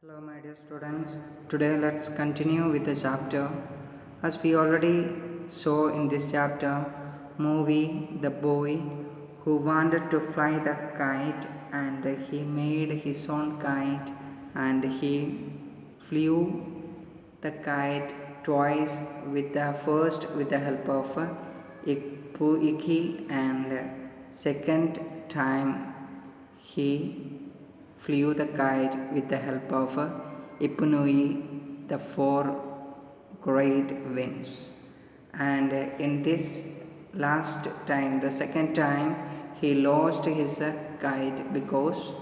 Hello my dear students, today let's continue with the chapter. As we already saw in this chapter, movie the boy who wanted to fly the kite and he made his own kite and he flew the kite twice with the first with the help of Iki and second time he flew the kite with the help of Ipunui, the four great winds. And in this last time, the second time, he lost his kite because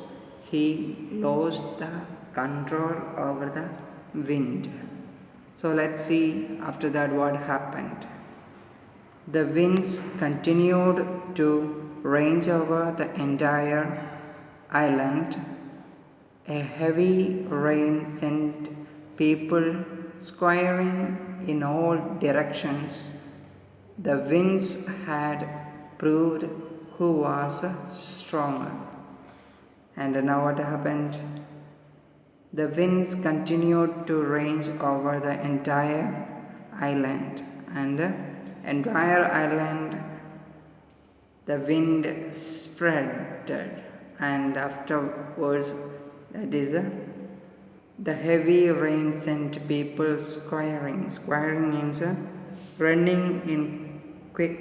he lost the control over the wind. So let's see after that what happened. The winds continued to range over the entire island. A heavy rain sent people scurrying in all directions. The winds had proved who was stronger. And now what happened? The winds continued to range over the entire island, and the entire island the wind spread, and afterwards that is the heavy rain sent people scurrying. Scurrying means running in quick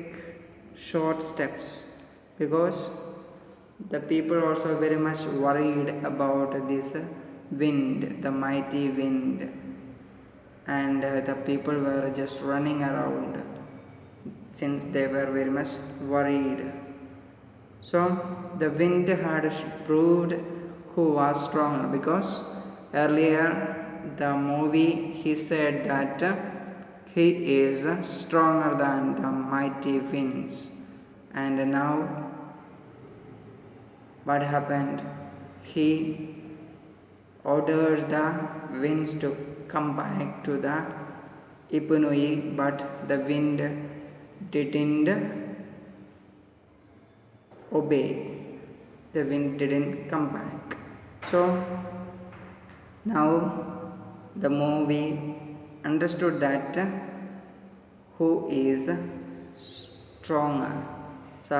short steps, because the people also very much worried about this wind, the mighty wind, and the people were just running around since they were very much worried. So the wind had proved who was stronger, because earlier the movie he said that he is stronger than the mighty winds, and now what happened? He ordered the winds to come back to the Ipunui, but the wind didn't obey. The wind didn't come back. So now the movie understood that who is stronger. So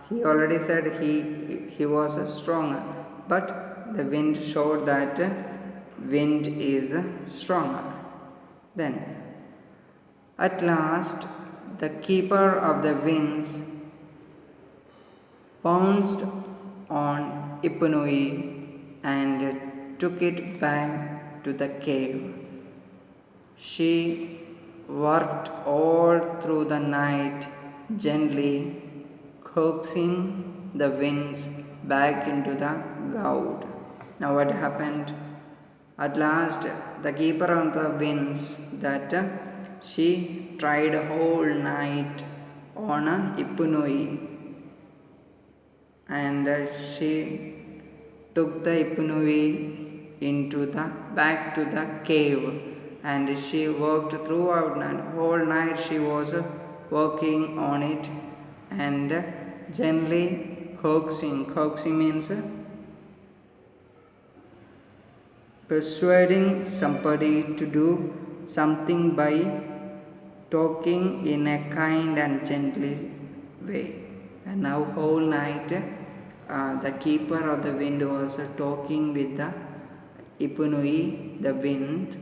he already said he was stronger, but the wind showed that wind is stronger. Then at last the keeper of the winds pounced on Ipunui and took it back to the cave. She worked all through the night, gently coaxing the winds back into the gourd. Now what happened? At last the keeper of the winds that she tried a whole night on Ipunui, and she took the Ipunui into the back to the cave, and she worked throughout the whole night. She was working on it and gently coaxing. Coaxing means persuading somebody to do something by talking in a kind and gentle way. And now whole night the keeper of the wind was talking with the Ipunui, the wind,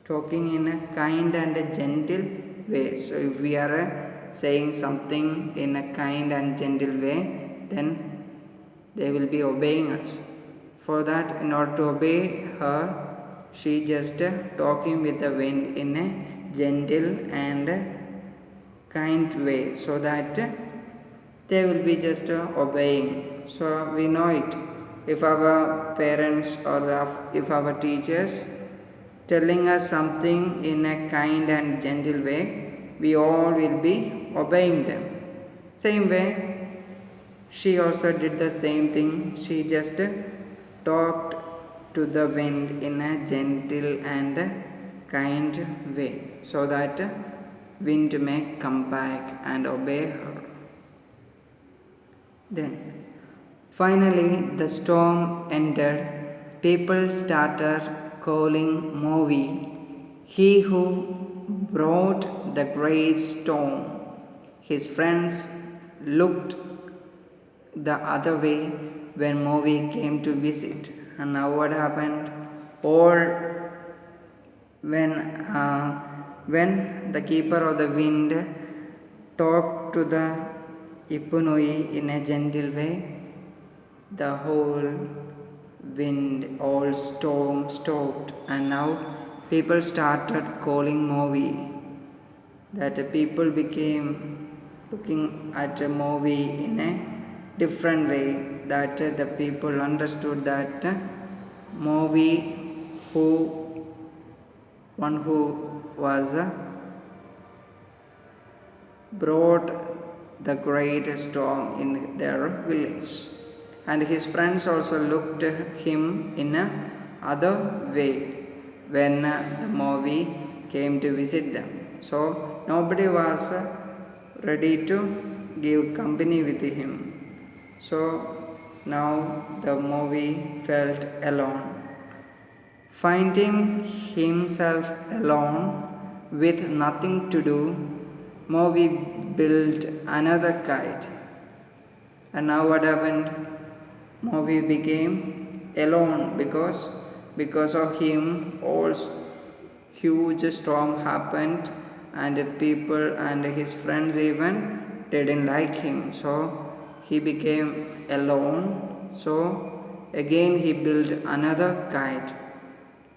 talking in a kind and a gentle way. So if we are saying something in a kind and gentle way, then they will be obeying us. For that, in order to obey her, she just talking with the wind in a gentle and kind way, so that they will be just obeying. So we know it. If our parents or if our teachers telling us something in a kind and gentle way, we all will be obeying them. Same way, she also did the same thing. She just talked to the wind in a gentle and kind way, so that wind may come back and obey her. Then Finally, the storm ended. People started calling Maui, he who brought the great storm. His friends looked the other way when Maui came to visit. And now what happened? All when the keeper of the wind talked to the Ipunui in a gentle way, the whole wind, all storm stopped, and now people started calling Maui. That people became looking at a movie in a different way. That the people understood that Maui, one who was brought the great storm in their village. And his friends also looked at him in a other way when the Maui came to visit them. So nobody was ready to give company with him. So now the Maui felt alone. Finding himself alone with nothing to do, Maui built another kite. And now what happened? Maui became alone because of him all huge storm happened, and people and his friends even didn't like him. So he became alone. So again he built another kite.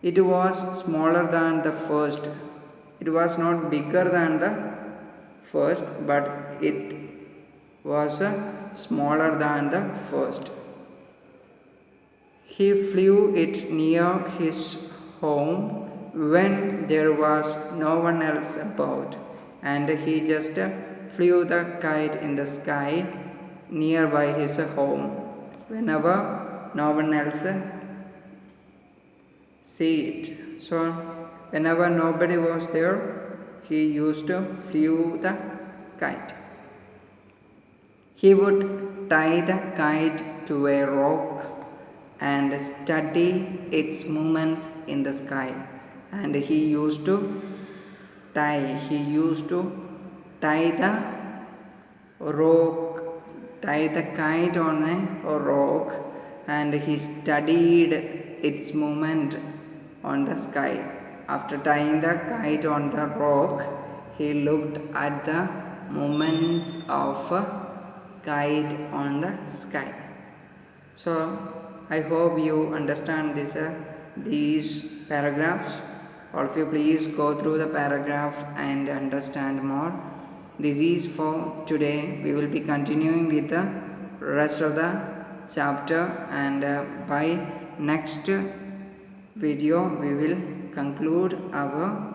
It was smaller than the first. It was not bigger than the first, but it was smaller than the first. He flew it near his home when there was no one else about, and he just flew the kite in the sky nearby his home whenever no one else see it. So whenever nobody was there, he used to flew the kite. He would tie the kite to a rock and study its movements in the sky. And he used to tie the kite on a rock, and he studied its movement on the sky. After tying the kite on the rock, he looked at the movements of kite on the sky. So I hope you understand these paragraphs. All of you please go through the paragraph and understand more. This is for today. We will be continuing with the rest of the chapter, and by next video we will conclude our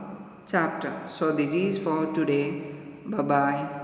chapter. So this is for today. Bye bye.